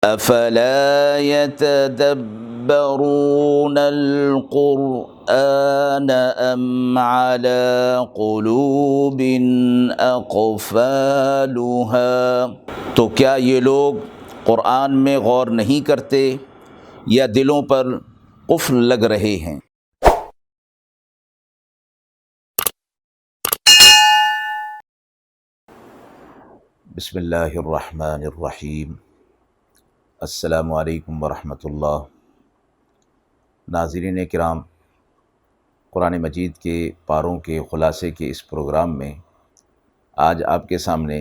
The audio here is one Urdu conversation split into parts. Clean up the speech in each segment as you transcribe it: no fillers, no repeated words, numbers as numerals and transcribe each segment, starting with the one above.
افلا يتدبرون القرآن ام على قلوب اقفالها، تو کیا یہ لوگ قرآن میں غور نہیں کرتے یا دلوں پر قفل لگ رہے ہیں؟ بسم اللہ الرحمن الرحیم۔ السلام علیکم ورحمۃ اللہ۔ ناظرین کرام، قرآن مجید کے پاروں کے خلاصے کے اس پروگرام میں آج آپ کے سامنے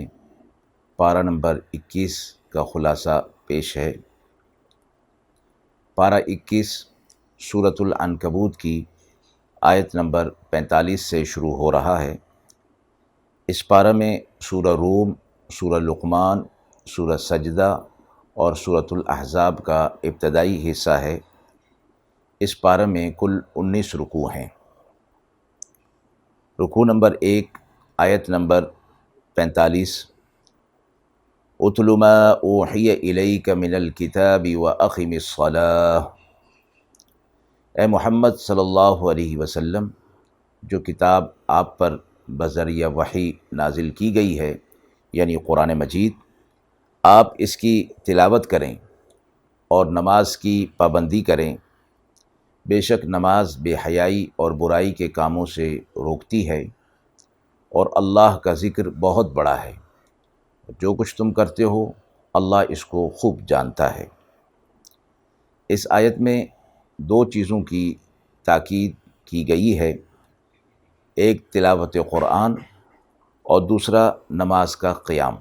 پارہ نمبر 21 کا خلاصہ پیش ہے۔ پارہ 21 سورۃ العنکبوت کی آیت نمبر 45 سے شروع ہو رہا ہے۔ اس پارہ میں سورہ روم، سورہ لقمان، سورہ سجدہ اور سورۃ الاحزاب کا ابتدائی حصہ ہے۔ اس پارہ میں کل 19 رکوع ہیں۔ رکوع نمبر 1، آیت نمبر 45، اتل ما اوحی الیک من الکتاب واقم الصلاۃ۔ اے محمد صلی اللہ علیہ وسلم، جو کتاب آپ پر بذریعہ وحی نازل کی گئی ہے یعنی قرآن مجید، آپ اس کی تلاوت کریں اور نماز کی پابندی کریں۔ بے شک نماز بے حیائی اور برائی کے کاموں سے روکتی ہے، اور اللہ کا ذکر بہت بڑا ہے۔ جو کچھ تم کرتے ہو اللہ اس کو خوب جانتا ہے۔ اس آیت میں دو چیزوں کی تاکید کی گئی ہے، ایک تلاوت قرآن اور دوسرا نماز کا قیام،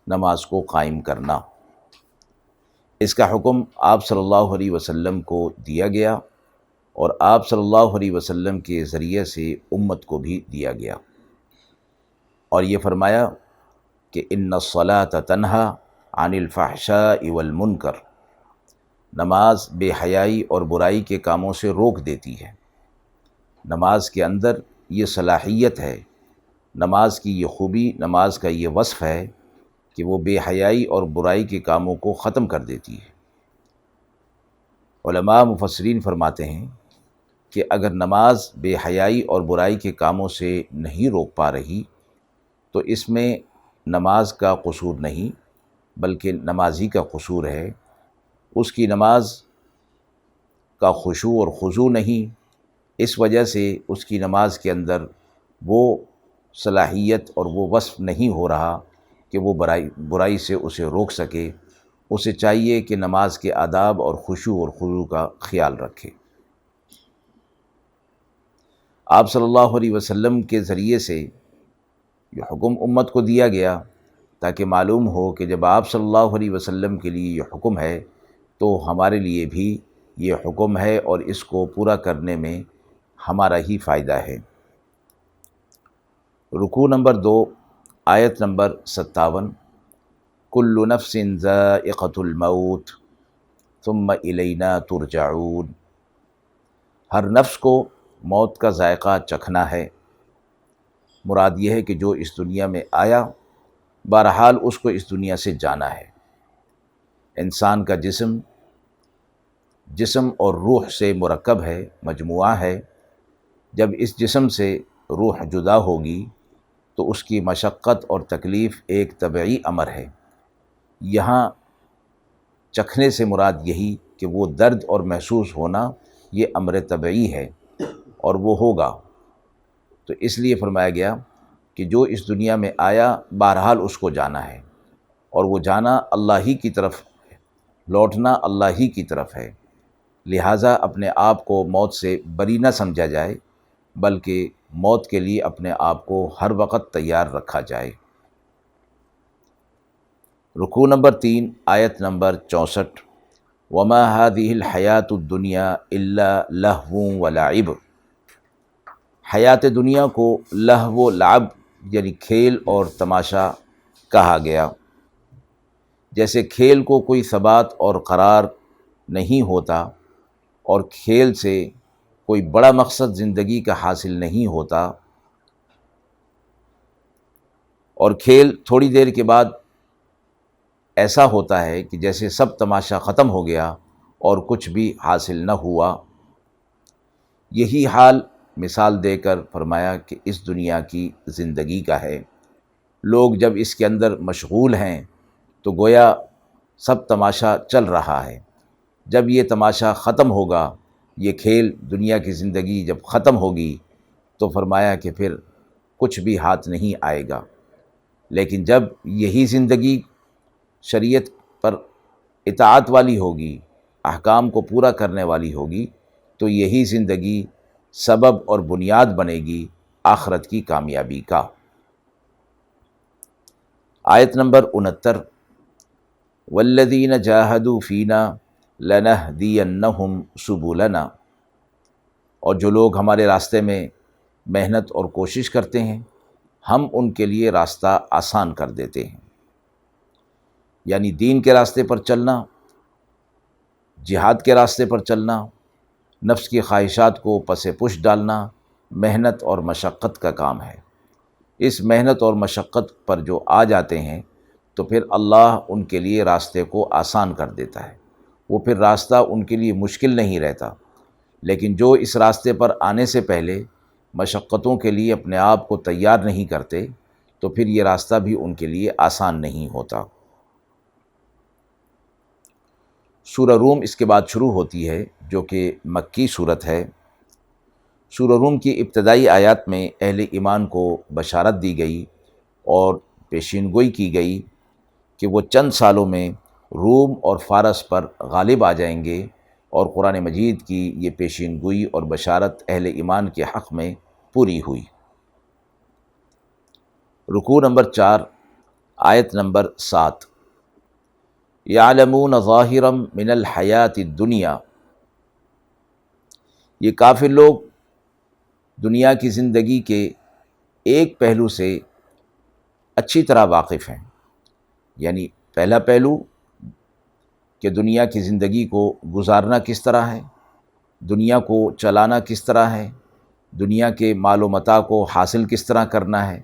نماز کو قائم کرنا۔ اس کا حکم آپ صلی اللہ علیہ وسلم کو دیا گیا اور آپ صلی اللہ علیہ وسلم کے ذریعے سے امت کو بھی دیا گیا، اور یہ فرمایا کہ ان الصلاۃ تنہی عن الفحشاء والمنکر، نماز بے حیائی اور برائی کے کاموں سے روک دیتی ہے۔ نماز کے اندر یہ صلاحیت ہے، نماز کی یہ خوبی، نماز کا یہ وصف ہے کہ وہ بے حیائی اور برائی کے کاموں کو ختم کر دیتی ہے۔ علماء مفسرین فرماتے ہیں کہ اگر نماز بے حیائی اور برائی کے کاموں سے نہیں روک پا رہی تو اس میں نماز کا قصور نہیں بلکہ نمازی کا قصور ہے۔ اس کی نماز کا خشوع اور خضوع نہیں، اس وجہ سے اس کی نماز کے اندر وہ صلاحیت اور وہ وصف نہیں ہو رہا کہ وہ برائی سے اسے روک سکے۔ اسے چاہیے کہ نماز کے آداب اور خشوع اور خضوع کا خیال رکھے۔ آپ صلی اللہ علیہ وسلم کے ذریعے سے یہ حکم امت کو دیا گیا تاکہ معلوم ہو کہ جب آپ صلی اللہ علیہ وسلم کے لیے یہ حکم ہے تو ہمارے لیے بھی یہ حکم ہے، اور اس کو پورا کرنے میں ہمارا ہی فائدہ ہے۔ رکوع نمبر 2، آیت نمبر 57، کل نفس ذائقۃ الموت ثم الینا ترجعون، ہر نفس کو موت کا ذائقہ چکھنا ہے۔ مراد یہ ہے کہ جو اس دنیا میں آیا بہرحال اس کو اس دنیا سے جانا ہے۔ انسان کا جسم اور روح سے مرکب ہے، مجموعہ ہے۔ جب اس جسم سے روح جدا ہوگی تو اس کی مشقت اور تکلیف ایک طبعی امر ہے۔ یہاں چکھنے سے مراد یہی کہ وہ درد اور محسوس ہونا یہ امر طبعی ہے اور وہ ہوگا۔ تو اس لیے فرمایا گیا کہ جو اس دنیا میں آیا بہرحال اس کو جانا ہے، اور وہ جانا اللہ ہی کی طرف ہے، لوٹنا اللہ ہی کی طرف ہے۔ لہٰذا اپنے آپ کو موت سے بری نہ سمجھا جائے بلکہ موت کے لیے اپنے آپ کو ہر وقت تیار رکھا جائے۔ رکوع نمبر 3، آیت نمبر 64، وما هذه الحیات الدنیا الا لہو ولعب، حیات دنیا کو لہو و لعب یعنی کھیل اور تماشا کہا گیا۔ جیسے کھیل کو کوئی ثبات اور قرار نہیں ہوتا، اور کھیل سے کوئی بڑا مقصد زندگی کا حاصل نہیں ہوتا، اور کھیل تھوڑی دیر کے بعد ایسا ہوتا ہے کہ جیسے سب تماشا ختم ہو گیا اور کچھ بھی حاصل نہ ہوا۔ یہی حال مثال دے کر فرمایا کہ اس دنیا کی زندگی کا ہے۔ لوگ جب اس کے اندر مشغول ہیں تو گویا سب تماشا چل رہا ہے، جب یہ تماشا ختم ہوگا، یہ کھیل دنیا کی زندگی جب ختم ہوگی تو فرمایا کہ پھر کچھ بھی ہاتھ نہیں آئے گا۔ لیکن جب یہی زندگی شریعت پر اطاعت والی ہوگی، احکام کو پورا کرنے والی ہوگی، تو یہی زندگی سبب اور بنیاد بنے گی آخرت کی کامیابی کا۔ آیت نمبر 69، والذین جاہدوا فینا لنہدینہم سبلنا، اور جو لوگ ہمارے راستے میں محنت اور کوشش کرتے ہیں ہم ان کے لیے راستہ آسان کر دیتے ہیں۔ یعنی دین کے راستے پر چلنا، جہاد کے راستے پر چلنا، نفس کی خواہشات کو پس پش ڈالنا محنت اور مشقت کا کام ہے۔ اس محنت اور مشقت پر جو آ جاتے ہیں تو پھر اللہ ان کے لیے راستے کو آسان کر دیتا ہے، وہ پھر راستہ ان کے لیے مشکل نہیں رہتا۔ لیکن جو اس راستے پر آنے سے پہلے مشقتوں کے لیے اپنے آپ کو تیار نہیں کرتے تو پھر یہ راستہ بھی ان کے لیے آسان نہیں ہوتا۔ سورہ روم اس کے بعد شروع ہوتی ہے جو کہ مکی صورت ہے۔ سورہ روم کی ابتدائی آیات میں اہل ایمان کو بشارت دی گئی اور پیشین گوئی کی گئی کہ وہ چند سالوں میں روم اور فارس پر غالب آ جائیں گے، اور قرآن مجید کی یہ پیشین گوئی اور بشارت اہل ایمان کے حق میں پوری ہوئی۔ رکوع نمبر 4، آیت نمبر 7، یعلمون ظاہرا من الحیات الدنیا، یہ کافر لوگ دنیا کی زندگی کے ایک پہلو سے اچھی طرح واقف ہیں۔ یعنی پہلا پہلو کہ دنیا کی زندگی کو گزارنا کس طرح ہے، دنیا کو چلانا کس طرح ہے، دنیا کے مال و متاع کو حاصل کس طرح کرنا ہے،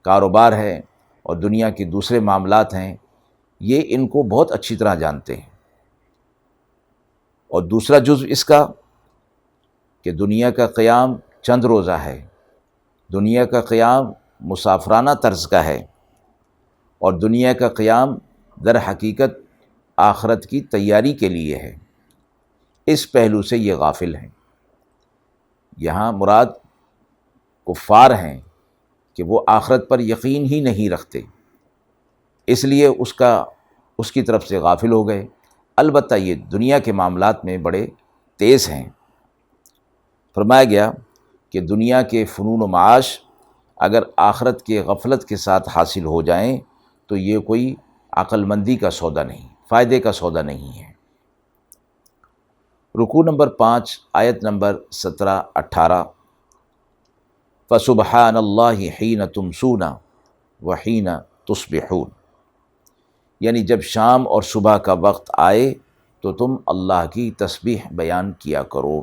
کاروبار ہے اور دنیا کے دوسرے معاملات ہیں، یہ ان کو بہت اچھی طرح جانتے ہیں۔ اور دوسرا جزو اس کا کہ دنیا کا قیام چند روزہ ہے، دنیا کا قیام مسافرانہ طرز کا ہے، اور دنیا کا قیام در حقیقت آخرت کی تیاری کے لیے ہے۔ اس پہلو سے یہ غافل ہیں۔ یہاں مراد کفار ہیں کہ وہ آخرت پر یقین ہی نہیں رکھتے، اس لیے اس کی طرف سے غافل ہو گئے۔ البتہ یہ دنیا کے معاملات میں بڑے تیز ہیں۔ فرمایا گیا کہ دنیا کے فنون و معاش اگر آخرت کے غفلت کے ساتھ حاصل ہو جائیں تو یہ کوئی عقل مندی کا سودا نہیں، فائدے کا سودا نہیں ہے۔ رکوع نمبر 5، آیت نمبر 17-18، فَسُبْحَانَ اللَّهِ حِینَ تُمْسُونَ وَحِینَ تُصْبِحُونَ، یعنی جب شام اور صبح کا وقت آئے تو تم اللہ کی تسبیح بیان کیا کرو۔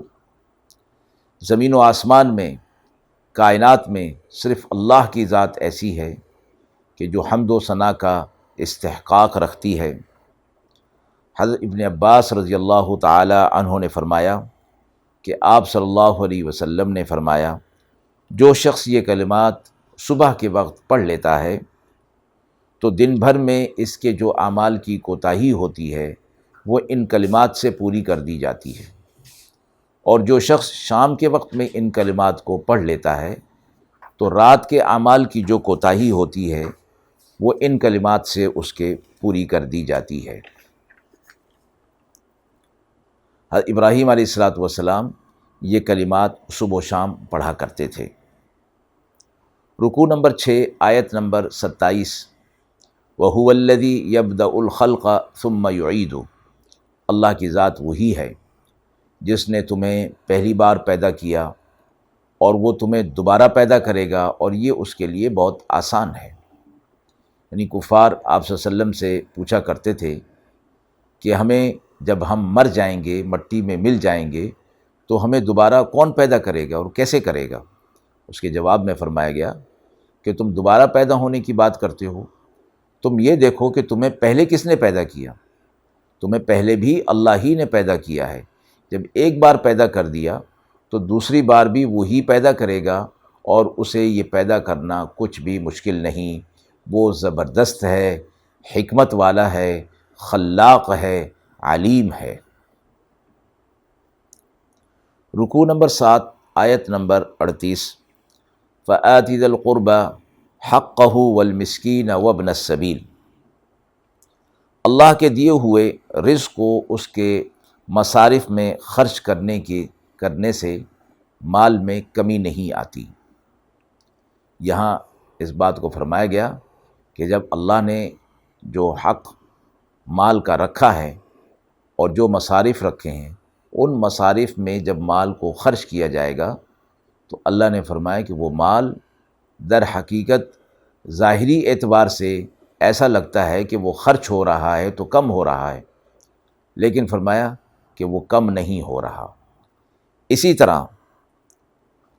زمین و آسمان میں، کائنات میں صرف اللہ کی ذات ایسی ہے کہ جو حمد و ثنا کا استحقاق رکھتی ہے۔ حضرت ابن عباس رضی اللہ تعالی عنہ نے فرمایا کہ آپ صلی اللہ علیہ وسلم نے فرمایا، جو شخص یہ کلمات صبح کے وقت پڑھ لیتا ہے تو دن بھر میں اس کے جو اعمال کی کوتاہی ہوتی ہے وہ ان کلمات سے پوری کر دی جاتی ہے، اور جو شخص شام کے وقت میں ان کلمات کو پڑھ لیتا ہے تو رات کے اعمال کی جو کوتاہی ہوتی ہے وہ ان کلمات سے اس کے پوری کر دی جاتی ہے۔ حضرت ابراہیم علیہ السلام یہ کلمات صبح و شام پڑھا کرتے تھے۔ رکوع نمبر 6، آیت نمبر 27، وَهُوَ الَّذِي يَبْدَأُ الْخَلْقَ ثُمَّ يُعِيدُ، اللہ کی ذات وہی ہے جس نے تمہیں پہلی بار پیدا کیا اور وہ تمہیں دوبارہ پیدا کرے گا، اور یہ اس کے لیے بہت آسان ہے۔ یعنی کفار آپ صلی اللہ علیہ وسلم سے پوچھا کرتے تھے کہ ہمیں جب ہم مر جائیں گے، مٹی میں مل جائیں گے، تو ہمیں دوبارہ کون پیدا کرے گا اور کیسے کرے گا؟ اس کے جواب میں فرمایا گیا کہ تم دوبارہ پیدا ہونے کی بات کرتے ہو تم یہ دیکھو کہ تمہیں پہلے کس نے پیدا کیا، تمہیں پہلے بھی اللہ ہی نے پیدا کیا ہے۔ جب ایک بار پیدا کر دیا تو دوسری بار بھی وہی پیدا کرے گا، اور اسے یہ پیدا کرنا کچھ بھی مشکل نہیں۔ وہ زبردست ہے، حکمت والا ہے، خلاق ہے، علیم ہے۔ رکوع نمبر 7، آیت نمبر 38، فآت ذی القربى حقہ والمسکین وابن السبیل۔ اللہ کے دیے ہوئے رزق کو اس کے مصارف میں خرچ کرنے سے مال میں کمی نہیں آتی۔ یہاں اس بات کو فرمایا گیا کہ جب اللہ نے جو حق مال کا رکھا ہے اور جو مصارف رکھے ہیں، ان مصارف میں جب مال کو خرچ کیا جائے گا تو اللہ نے فرمایا کہ وہ مال در حقیقت ظاہری اعتبار سے ایسا لگتا ہے کہ وہ خرچ ہو رہا ہے تو کم ہو رہا ہے، لیکن فرمایا کہ وہ کم نہیں ہو رہا۔ اسی طرح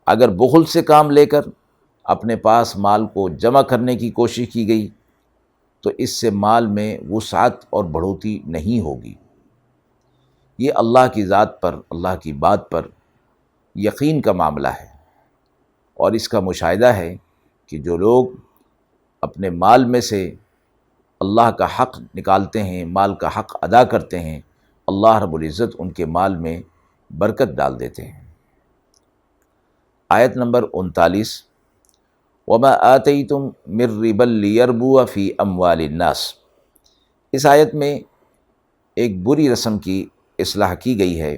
اگر بخل سے کام لے کر اپنے پاس مال کو جمع کرنے کی کوشش کی گئی تو اس سے مال میں وسعت اور بڑھوتری نہیں ہوگی۔ یہ اللہ کی ذات پر، اللہ کی بات پر یقین کا معاملہ ہے، اور اس کا مشاہدہ ہے کہ جو لوگ اپنے مال میں سے اللہ کا حق نکالتے ہیں، مال کا حق ادا کرتے ہیں، اللہ رب العزت ان کے مال میں برکت ڈال دیتے ہیں۔ آیت نمبر 39، وَمَا آتَيْتُم مِّن رِّبًا لِّيَرْبُوَ فِي أَمْوَالِ النَّاسِ۔ اس آیت میں ایک بری رسم کی اصلاح کی گئی ہے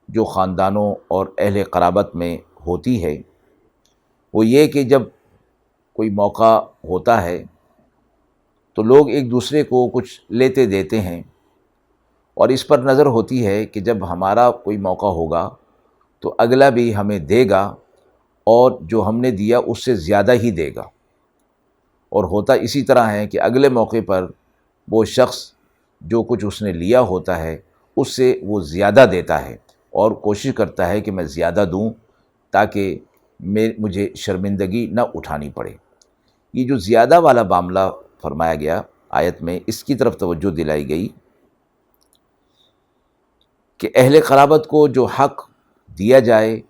جو خاندانوں اور اہل قرابت میں ہوتی ہے۔ وہ یہ کہ جب کوئی موقع ہوتا ہے تو لوگ ایک دوسرے کو کچھ لیتے دیتے ہیں، اور اس پر نظر ہوتی ہے کہ جب ہمارا کوئی موقع ہوگا تو اگلا بھی ہمیں دے گا، اور جو ہم نے دیا اس سے زیادہ ہی دے گا۔ اور ہوتا اسی طرح ہے کہ اگلے موقع پر وہ شخص جو کچھ اس نے لیا ہوتا ہے اس سے وہ زیادہ دیتا ہے، اور کوشش کرتا ہے کہ میں زیادہ دوں تاکہ مجھے شرمندگی نہ اٹھانی پڑے۔ یہ جو زیادہ والا معاملہ فرمایا گیا آیت میں، اس کی طرف توجہ دلائی گئی کہ اہل قرابت کو جو حق دیا جائے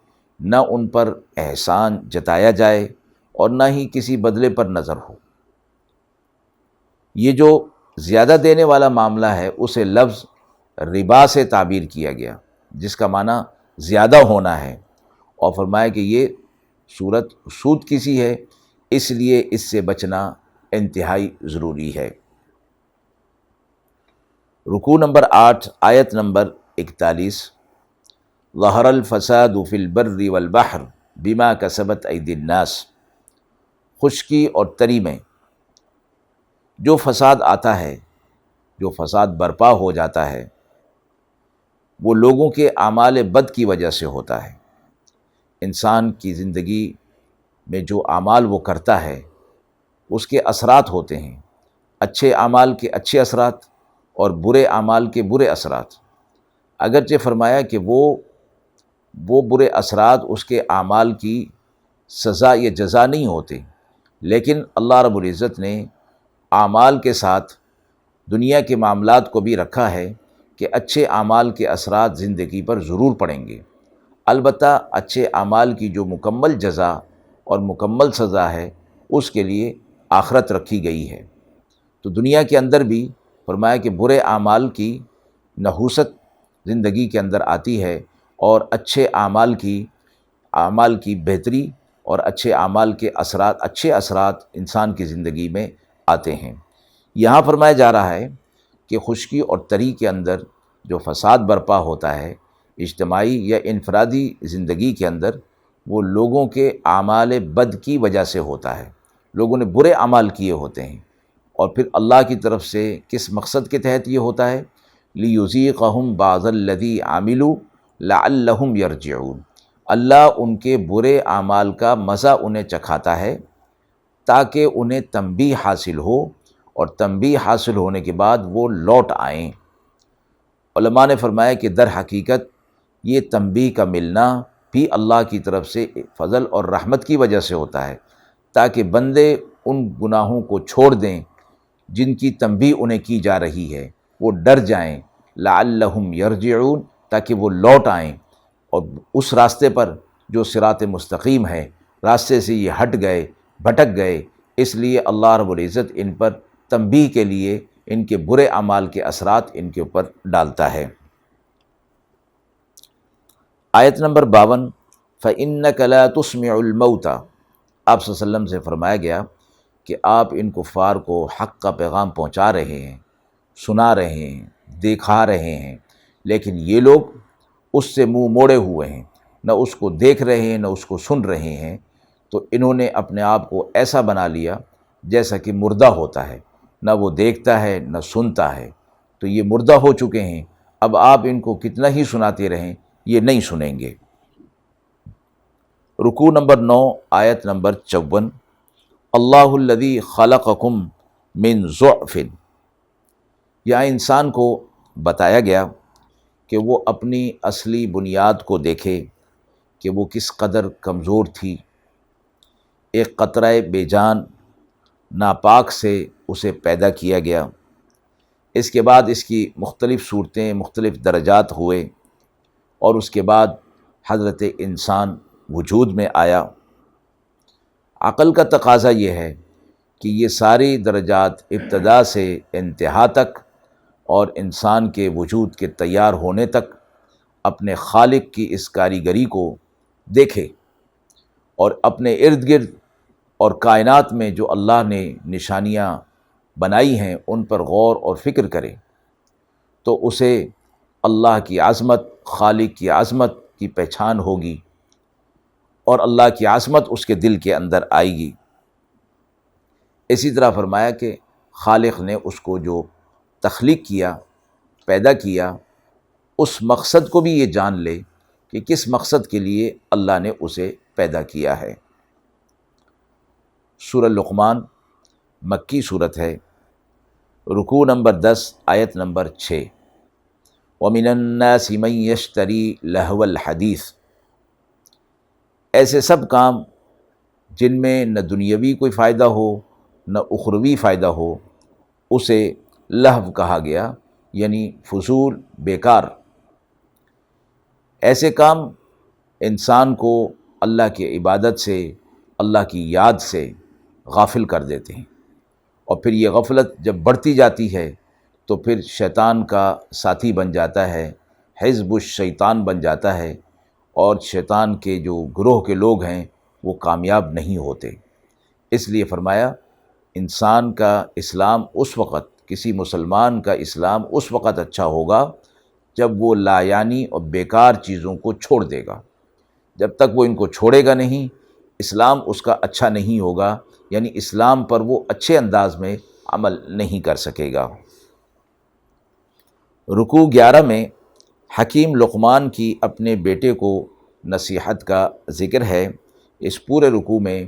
نہ ان پر احسان جتایا جائے اور نہ ہی کسی بدلے پر نظر ہو۔ یہ جو زیادہ دینے والا معاملہ ہے اسے لفظ ربا سے تعبیر کیا گیا، جس کا معنی زیادہ ہونا ہے، اور فرمایا کہ یہ صورت سود کی سی ہے، اس لیے اس سے بچنا انتہائی ضروری ہے۔ رکوع نمبر 8، آیت نمبر 41، ظہر الفساد فی البر والبحر بما کسبت ایدی الناس۔ خشکی اور تری میں جو فساد آتا ہے، جو فساد برپا ہو جاتا ہے، وہ لوگوں کے اعمال بد کی وجہ سے ہوتا ہے۔ انسان کی زندگی میں جو اعمال وہ کرتا ہے اس کے اثرات ہوتے ہیں، اچھے اعمال کے اچھے اثرات اور برے اعمال کے برے اثرات۔ اگرچہ فرمایا کہ وہ برے اثرات اس کے اعمال کی سزا یا جزا نہیں ہوتے، لیکن اللہ رب العزت نے اعمال کے ساتھ دنیا کے معاملات کو بھی رکھا ہے کہ اچھے اعمال کے اثرات زندگی پر ضرور پڑیں گے۔ البتہ اچھے اعمال کی جو مکمل جزا اور مکمل سزا ہے اس کے لیے آخرت رکھی گئی ہے۔ تو دنیا کے اندر بھی فرمایا کہ برے اعمال کی نحوست زندگی کے اندر آتی ہے، اور اچھے اعمال کی بہتری اور اچھے اعمال کے اچھے اثرات انسان کی زندگی میں آتے ہیں۔ یہاں فرمایا جا رہا ہے کہ خشکی اور تری کے اندر جو فساد برپا ہوتا ہے اجتماعی یا انفرادی زندگی کے اندر، وہ لوگوں کے اعمال بد کی وجہ سے ہوتا ہے۔ لوگوں نے برے اعمال کیے ہوتے ہیں، اور پھر اللہ کی طرف سے کس مقصد کے تحت یہ ہوتا ہے؟ لِيُذِيقَهُمْ بَعْضَ الَّذِي عَمِلُوا لَعَلَّهُمْ يَرْجِعُونَ۔ اللہ ان کے برے اعمال کا مزہ انہیں چکھاتا ہے تاکہ انہیں تنبیہ حاصل ہو، اور تنبیہ حاصل ہونے کے بعد وہ لوٹ آئیں۔ علماء نے فرمایا کہ در حقیقت یہ تنبیہ کا ملنا بھی اللہ کی طرف سے فضل اور رحمت کی وجہ سے ہوتا ہے، تاکہ بندے ان گناہوں کو چھوڑ دیں جن کی تنبیہ انہیں کی جا رہی ہے وہ ڈر جائیں، لعلہم یرجعون، تاکہ وہ لوٹ آئیں اور اس راستے پر جو صراط مستقیم ہے، راستے سے یہ ہٹ گئے، بھٹک گئے، اس لیے اللہ رب العزت ان پر تنبیہ کے لیے ان کے برے اعمال کے اثرات ان کے اوپر ڈالتا ہے۔ آیت نمبر 52، فَإِنَّكَ لَا تُسْمِعُ الْمَوْتَى، آپ صلی اللہ علیہ وسلم سے فرمایا گیا کہ آپ ان کفار کو حق کا پیغام پہنچا رہے ہیں، سنا رہے ہیں، دکھا رہے ہیں، لیکن یہ لوگ اس سے منہ موڑے ہوئے ہیں، نہ اس کو دیکھ رہے ہیں نہ اس کو سن رہے ہیں، تو انہوں نے اپنے آپ کو ایسا بنا لیا جیسا کہ مردہ ہوتا ہے، نہ وہ دیکھتا ہے نہ سنتا ہے، تو یہ مردہ ہو چکے ہیں، اب آپ ان کو کتنا ہی سناتے رہیں یہ نہیں سنیں گے۔ رکوع نمبر 9، آیت نمبر 54، اللہ الذی خلقکم من ضعف، یہاں انسان کو بتایا گیا کہ وہ اپنی اصلی بنیاد کو دیکھے کہ وہ کس قدر کمزور تھی، ایک قطرہ بے جان ناپاک سے اسے پیدا کیا گیا، اس کے بعد اس کی مختلف صورتیں، مختلف درجات ہوئے، اور اس کے بعد حضرت انسان وجود میں آیا۔ عقل کا تقاضا یہ ہے کہ یہ ساری درجات ابتدا سے انتہا تک اور انسان کے وجود کے تیار ہونے تک اپنے خالق کی اس کاریگری کو دیکھے، اور اپنے ارد گرد اور کائنات میں جو اللہ نے نشانیاں بنائی ہیں ان پر غور اور فکر کرے، تو اسے اللہ کی عظمت، خالق کی عظمت کی پہچان ہوگی، اور اللہ کی عظمت اس کے دل کے اندر آئے گی۔ اسی طرح فرمایا کہ خالق نے اس کو جو تخلیق کیا، پیدا کیا، اس مقصد کو بھی یہ جان لے کہ کس مقصد کے لیے اللہ نے اسے پیدا کیا ہے۔ سورہ لقمان مکی صورت ہے، رکوع نمبر 10، آیت نمبر 6، وَمِنَ النَّاسِ مَن يَشْتَرِي لَهْوَ الْحَدِيثِ، ایسے سب کام جن میں نہ دنیاوی کوئی فائدہ ہو نہ اخروی فائدہ ہو، اسے لہو کہا گیا، یعنی فضول، بیکار۔ ایسے کام انسان کو اللہ کی عبادت سے، اللہ کی یاد سے غافل کر دیتے ہیں، اور پھر یہ غفلت جب بڑھتی جاتی ہے تو پھر شیطان کا ساتھی بن جاتا ہے، حزب الشیطان بن جاتا ہے، اور شیطان کے جو گروہ کے لوگ ہیں وہ کامیاب نہیں ہوتے۔ اس لیے فرمایا انسان کا اسلام اس وقت، کسی مسلمان کا اسلام اس وقت اچھا ہوگا جب وہ لایعنی اور بیکار چیزوں کو چھوڑ دے گا۔ جب تک وہ ان کو چھوڑے گا نہیں، اسلام اس کا اچھا نہیں ہوگا، یعنی اسلام پر وہ اچھے انداز میں عمل نہیں کر سکے گا۔ رکوع 11 میں حکیم لقمان کی اپنے بیٹے کو نصیحت کا ذکر ہے۔ اس پورے رکوع میں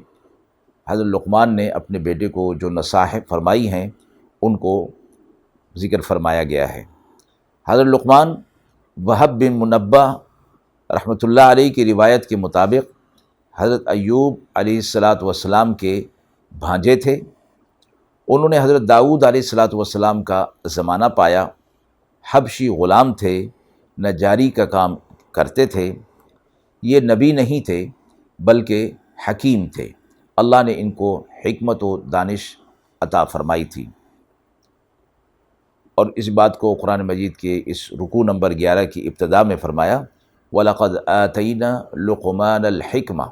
حضرت لقمان نے اپنے بیٹے کو جو نصائح فرمائی ہیں ان کو ذکر فرمایا گیا ہے۔ حضرت لقمان وہب بن منبہ رحمۃ اللہ علیہ کی روایت کے مطابق حضرت ایوب علیہ السلام کے بھانجے تھے۔ انہوں نے حضرت داؤد علیہ السلام کا زمانہ پایا، حبشی غلام تھے، نجاری کا کام کرتے تھے۔ یہ نبی نہیں تھے بلکہ حکیم تھے، اللہ نے ان کو حکمت و دانش عطا فرمائی تھی۔ اور اس بات کو قرآن مجید کے اس رکوع نمبر 11 کی ابتدا میں فرمایا، وَلَقَدْ آتَيْنَا لُقْمَانَ الْحِكْمَةَ،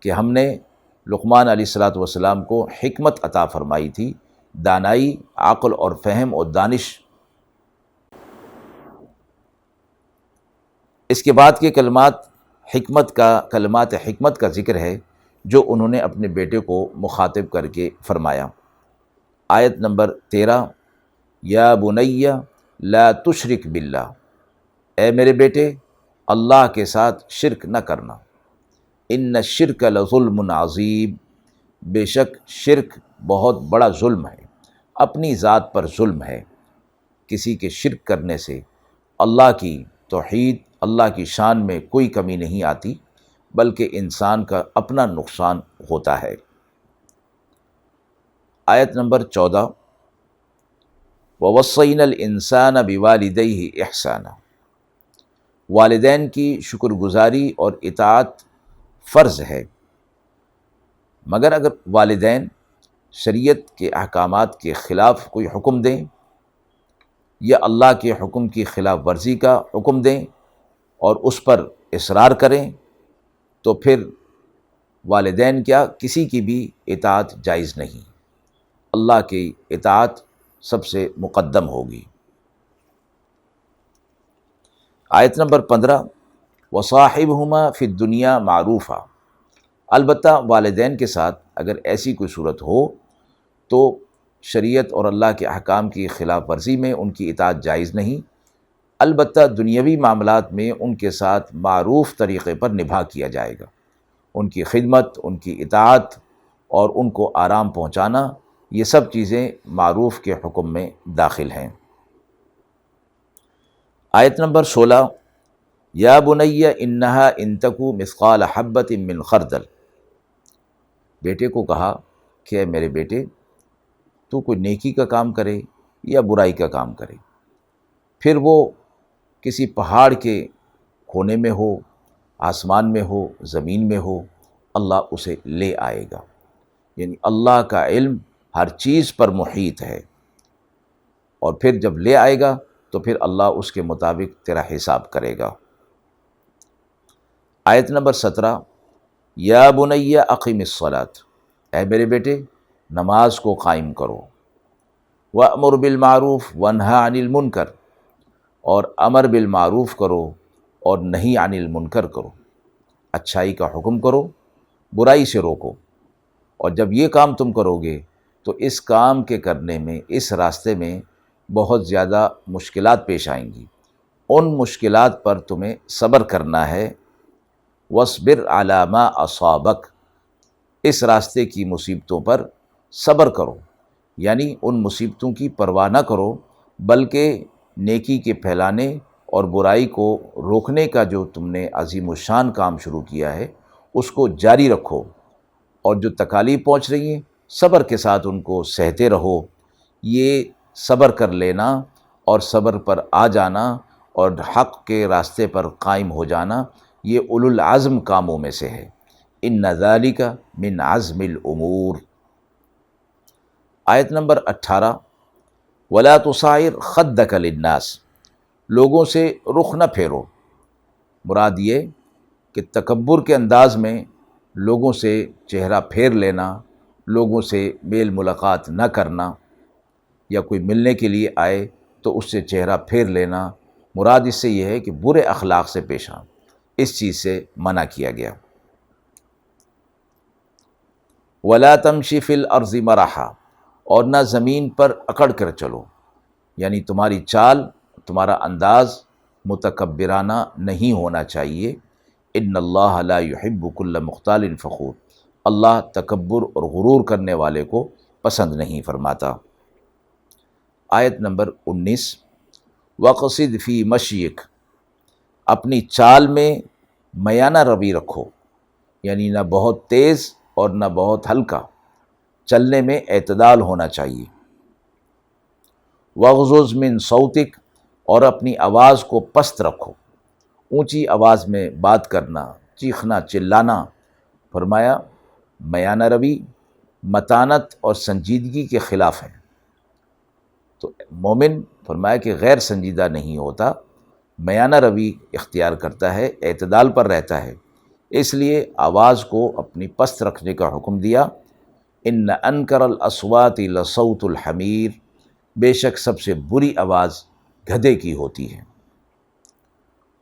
کہ ہم نے لقمان علیہ السلام کو حکمت عطا فرمائی تھی، دانائی، عقل اور فہم اور دانش۔ اس کے بعد کے کلمات حکمت کا ذکر ہے جو انہوں نے اپنے بیٹے کو مخاطب کر کے فرمایا۔ آیت نمبر 13، یا بنی لا تشرک باللہ، اے میرے بیٹے اللہ کے ساتھ شرک نہ کرنا، ان الشرک لظلم عظیم، بے شک شرک بہت بڑا ظلم ہے، اپنی ذات پر ظلم ہے۔ کسی کے شرک کرنے سے اللہ کی توحید، اللہ کی شان میں کوئی کمی نہیں آتی، بلکہ انسان کا اپنا نقصان ہوتا ہے۔ آیت نمبر 14، وَوَصَّيْنَا الْإِنسَانَ بِوَالِدَيْهِ إِحْسَانًا، والدین کی شکر گزاری اور اطاعت فرض ہے، مگر اگر والدین شریعت کے احکامات کے خلاف کوئی حکم دیں یا اللہ کے حکم کی خلاف ورزی کا حکم دیں اور اس پر اصرار کریں تو پھر والدین کیا کسی کی بھی اطاعت جائز نہیں، اللہ کی اطاعت سب سے مقدم ہوگی۔ آیت نمبر 15، وَصَاحِبْهُمَا فِي الدُّنْيَا مَعْرُوفًا، البتہ والدین کے ساتھ اگر ایسی کوئی صورت ہو تو شریعت اور اللہ کے احکام کی خلاف ورزی میں ان کی اطاعت جائز نہیں، البتہ دنیاوی معاملات میں ان کے ساتھ معروف طریقے پر نبھا کیا جائے گا، ان کی خدمت، ان کی اطاعت اور ان کو آرام پہنچانا، یہ سب چیزیں معروف کے حکم میں داخل ہیں۔ آیت نمبر 16، یا بنی انہا ان تکو مثقال حبۃ من خردل، بیٹے کو کہا کہ اے میرے بیٹے تو کوئی نیکی کا کام کرے یا برائی کا کام کرے، پھر وہ کسی پہاڑ کے کونے میں ہو، آسمان میں ہو، زمین میں ہو، اللہ اسے لے آئے گا، یعنی اللہ کا علم ہر چیز پر محیط ہے، اور پھر جب لے آئے گا تو پھر اللہ اس کے مطابق تیرا حساب کرے گا۔ آیت نمبر 17، یا بنی اقم الصلاۃ، اے میرے بیٹے نماز کو قائم کرو، وامر بالمعروف وانہی عن المنکر، اور امر بالمعروف کرو اور نہی عن المنکر کرو، اچھائی کا حکم کرو، برائی سے روکو، اور جب یہ کام تم کرو گے تو اس کام کے کرنے میں، اس راستے میں بہت زیادہ مشکلات پیش آئیں گی، ان مشکلات پر تمہیں صبر کرنا ہے، وَاصْبِرْ عَلَىٰ مَا أَصَابَكَ، اس راستے کی مصیبتوں پر صبر کرو، یعنی ان مصیبتوں کی پرواہ نہ کرو بلکہ نیکی کے پھیلانے اور برائی کو روکنے کا جو تم نے عظیم الشان کام شروع کیا ہے اس کو جاری رکھو، اور جو تکالیف پہنچ رہی ہیں صبر کے ساتھ ان کو سہتے رہو۔ یہ صبر کر لینا اور صبر پر آ جانا اور حق کے راستے پر قائم ہو جانا یہ اولو العزم کاموں میں سے ہے، ان ذالک من عزم الامور۔ آیت نمبر 18، ولا تصعر خدک للناس، لوگوں سے رخ نہ پھیرو، مراد یہ کہ تکبر کے انداز میں لوگوں سے چہرہ پھیر لینا، لوگوں سے میل ملاقات نہ کرنا، یا کوئی ملنے کے لیے آئے تو اس سے چہرہ پھیر لینا، مراد اس سے یہ ہے کہ برے اخلاق سے پیش آنا، اس چیز سے منع کیا گیا۔ ولا تمشی فی الارض مرحا، اور نہ زمین پر اکڑ کر چلو، یعنی تمہاری چال، تمہارا انداز متکبرانہ نہیں ہونا چاہیے، ان اللہ لا يحب كل مختال فخور، اللہ تکبر اور غرور کرنے والے کو پسند نہیں فرماتا۔ آیت نمبر 19، وقصد فی مشیک، اپنی چال میں میانہ روی رکھو، یعنی نہ بہت تیز اور نہ بہت ہلکا، چلنے میں اعتدال ہونا چاہیے۔ وغضض من صوتک، اور اپنی آواز کو پست رکھو، اونچی آواز میں بات کرنا، چیخنا، چلانا، فرمایا میانہ روی متانت اور سنجیدگی کے خلاف ہے، تو مومن فرمایا کہ غیر سنجیدہ نہیں ہوتا، میانہ روی اختیار کرتا ہے، اعتدال پر رہتا ہے، اس لیے آواز کو اپنی پست رکھنے کا حکم دیا۔ ان انکر الاصوات لصوت الحمیر، بے شک سب سے بری آواز گدھے کی ہوتی ہے۔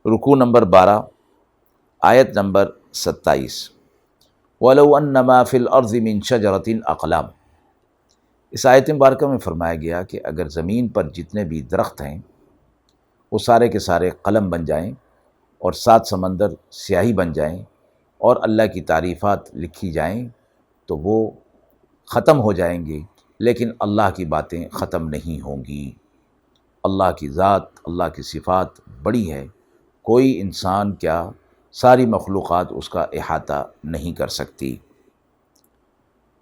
رکوع نمبر 12، آیت نمبر 27، وَلَوْ أَنَّ مَا فِي الْأَرْضِ مِن شَجَرَةٍ أَقْلَامٌ، اس آیت مبارکہ میں فرمایا گیا کہ اگر زمین پر جتنے بھی درخت ہیں وہ سارے کے سارے قلم بن جائیں اور 7 سمندر سیاہی بن جائیں اور اللہ کی تعریفات لکھی جائیں تو وہ ختم ہو جائیں گے، لیکن اللہ کی باتیں ختم نہیں ہوں گی۔ اللہ کی ذات، اللہ کی صفات بڑی ہے، کوئی انسان کیا ساری مخلوقات اس کا احاطہ نہیں کر سکتی۔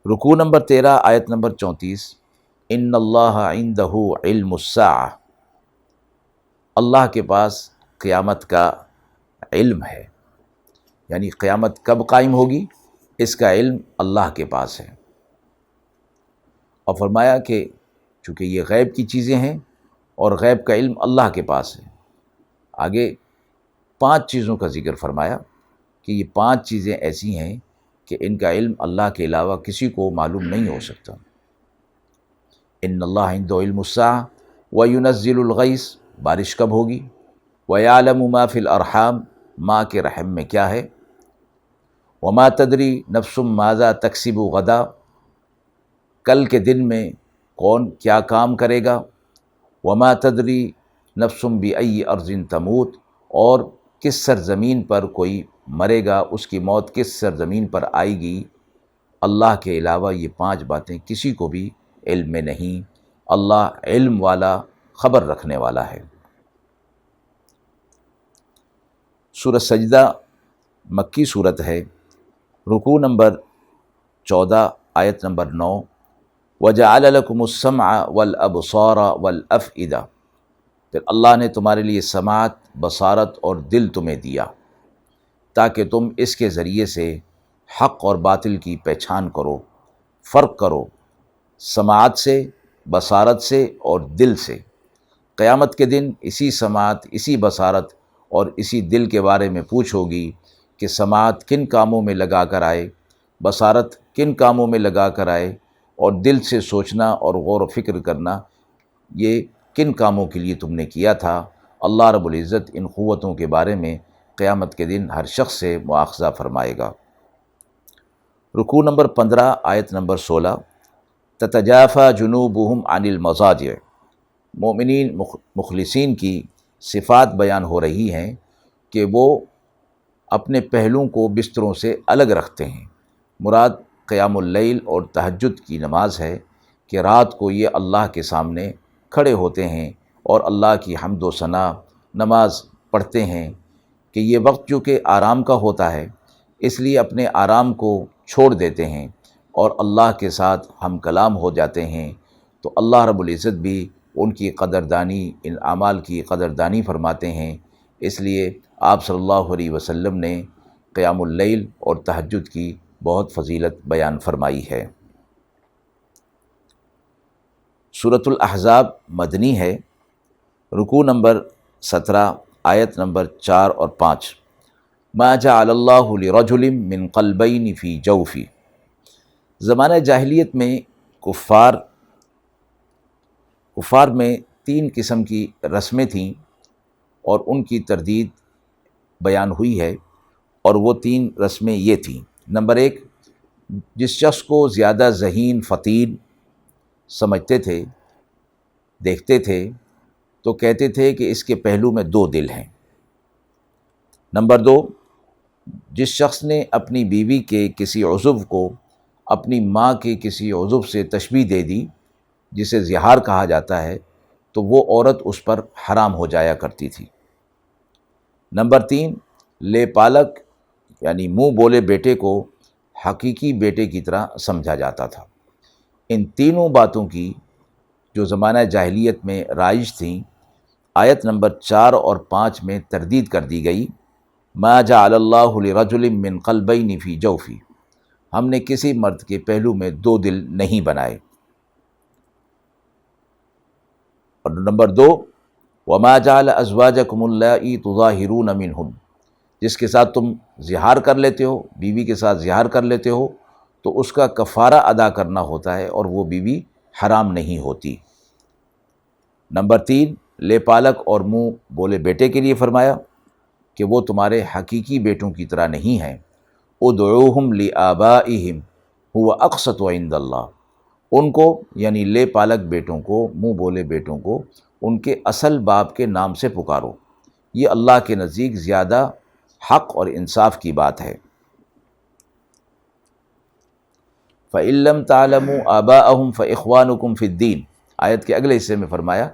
رکوع نمبر 13، آیت نمبر 34، ان اللہ عندہ علم الساعہ، اللہ کے پاس قیامت کا علم ہے، یعنی قیامت کب قائم ہوگی اس کا علم اللہ کے پاس ہے۔ اور فرمایا کہ چونکہ یہ غیب کی چیزیں ہیں اور غیب کا علم اللہ کے پاس ہے، آگے 5 چیزوں کا ذکر فرمایا کہ یہ 5 چیزیں ایسی ہیں کہ ان کا علم اللہ کے علاوہ کسی کو معلوم نہیں ہو سکتا۔ ان اللہ عنده علم الساعہ وینزل الغیث، بارش کب ہوگی، ویعلم ما فی الارحام، ماں کے رحم میں کیا ہے، وما تدری نفس ماذا تکسب غدا، کل کے دن میں کون کیا کام کرے گا، وما تدری نفس بأی ارض تموت، اور کس سرزمین پر کوئی مرے گا، اس کی موت کس سرزمین پر آئے گی۔ اللہ کے علاوہ یہ 5 باتیں کسی کو بھی علم میں نہیں، اللہ علم والا، خبر رکھنے والا ہے۔ سورۃ سجدہ مکی صورت ہے، رکوع نمبر 14 آیت نمبر 9، وَجَعَلَ لَكُمُ السَّمْعَ وَالْأَبْصَارَ وَالْأَفْئِدَةَ، پھر اللہ نے تمہارے لیے سماعت، بصارت اور دل تمہیں دیا تاکہ تم اس کے ذریعے سے حق اور باطل کی پہچان کرو، فرق کرو، سماعت سے، بصارت سے اور دل سے۔ قیامت کے دن اسی سماعت، اسی بصارت اور اسی دل کے بارے میں پوچھ ہوگی کہ سماعت کن کاموں میں لگا کر آئے، بصارت کن کاموں میں لگا کر آئے، اور دل سے سوچنا اور غور و فکر کرنا یہ کن کاموں کے لیے تم نے کیا تھا۔ اللہ رب العزت ان قوتوں کے بارے میں قیامت کے دن ہر شخص سے مواخذہ فرمائے گا۔ رکوع نمبر 15 آیت نمبر 16، تتجافی جنوبہم عن المضاجع، مومنین مخلصین کی صفات بیان ہو رہی ہیں کہ وہ اپنے پہلوؤں کو بستروں سے الگ رکھتے ہیں۔ مراد قیام اللیل اور تہجد کی نماز ہے کہ رات کو یہ اللہ کے سامنے کھڑے ہوتے ہیں اور اللہ کی حمد و ثنا نماز پڑھتے ہیں کہ یہ وقت جو کہ آرام کا ہوتا ہے، اس لیے اپنے آرام کو چھوڑ دیتے ہیں اور اللہ کے ساتھ ہم کلام ہو جاتے ہیں۔ تو اللہ رب العزت بھی ان کی قدردانی، ان اعمال کی قدردانی فرماتے ہیں، اس لیے آپ صلی اللہ علیہ وسلم نے قیام اللیل اور تہجد کی بہت فضیلت بیان فرمائی ہے۔ سورۃ الاحزاب مدنی ہے، رکوع نمبر 17 آیت نمبر 4 اور 5، ما جعل اللہ لرجل من قلبین فی جوفی، زمانہ جاہلیت میں کفار میں 3 قسم کی رسمیں تھیں اور ان کی تردید بیان ہوئی ہے، اور وہ 3 رسمیں یہ تھیں۔ نمبر 1، جس شخص کو زیادہ ذہین فطین سمجھتے تھے، دیکھتے تھے، تو کہتے تھے کہ اس کے پہلو میں 2 دل ہیں۔ نمبر 2، جس شخص نے اپنی بیوی کے کسی عضو کو اپنی ماں کے کسی عضو سے تشبیہ دے دی، جسے زہار کہا جاتا ہے، تو وہ عورت اس پر حرام ہو جایا کرتی تھی۔ نمبر 3، لے پالک یعنی منہ بولے بیٹے کو حقیقی بیٹے کی طرح سمجھا جاتا تھا۔ ان تینوں باتوں کی جو زمانہ جاہلیت میں رائج تھیں، آیت نمبر 4 اور 5 میں تردید کر دی گئی۔ ما جعل اللہ لرجل من قلبین فی جوفی، ہم نے کسی مرد کے پہلو میں 2 دل نہیں بنائے۔ اور نمبر 2، وما جعل ازواجکم اللائی تظاہرون منہن، جس کے ساتھ تم زہار کر لیتے ہو، بیوی کے ساتھ زہار کر لیتے ہو، تو اس کا کفارہ ادا کرنا ہوتا ہے اور وہ بیوی حرام نہیں ہوتی۔ نمبر 3، لے پالک اور منہ بولے بیٹے کے لیے فرمایا کہ وہ تمہارے حقیقی بیٹوں کی طرح نہیں ہیں۔ ادعوہم لآبائہم هو اقسط عند اللہ، ان کو یعنی لے پالک بیٹوں کو، منہ بولے بیٹوں کو ان کے اصل باپ کے نام سے پکارو، یہ اللہ کے نزدیک زیادہ حق اور انصاف کی بات ہے۔ فَإِن لَّمْ تَعْلَمُوا آبَاءَهُمْ فَإِخْوَانُكُمْ فِي الدِّينِ، آیت کے اگلے حصے میں فرمایا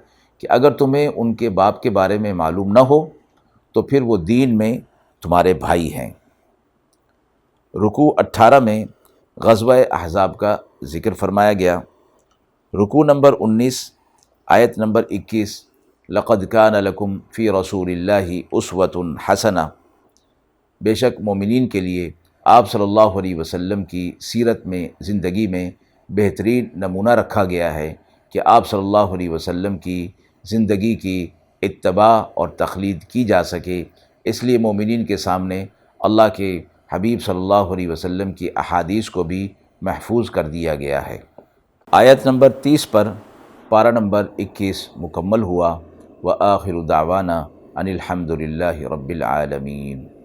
کہ اگر تمہیں ان کے باپ کے بارے میں معلوم نہ ہو تو پھر وہ دین میں تمہارے بھائی ہیں۔ رکوع 18 میں غزوہ احزاب کا ذکر فرمایا گیا۔ رکوع نمبر 19، آیت نمبر 21، لقد کان لکم فی رسول اللہ اسوۃ حسنہ، بے شک مومنین کے لیے آپ صلی اللہ علیہ وسلم کی سیرت میں، زندگی میں بہترین نمونہ رکھا گیا ہے کہ آپ صلی اللہ علیہ وسلم کی زندگی کی اتباع اور تقلید کی جا سکے، اس لیے مومنین کے سامنے اللہ کے حبیب صلی اللہ علیہ وسلم کی احادیث کو بھی محفوظ کر دیا گیا ہے۔ آیت نمبر 30 پر پارہ نمبر 21 مکمل ہوا۔ وآخر دعوانا ان الحمد للہ رب العالمین۔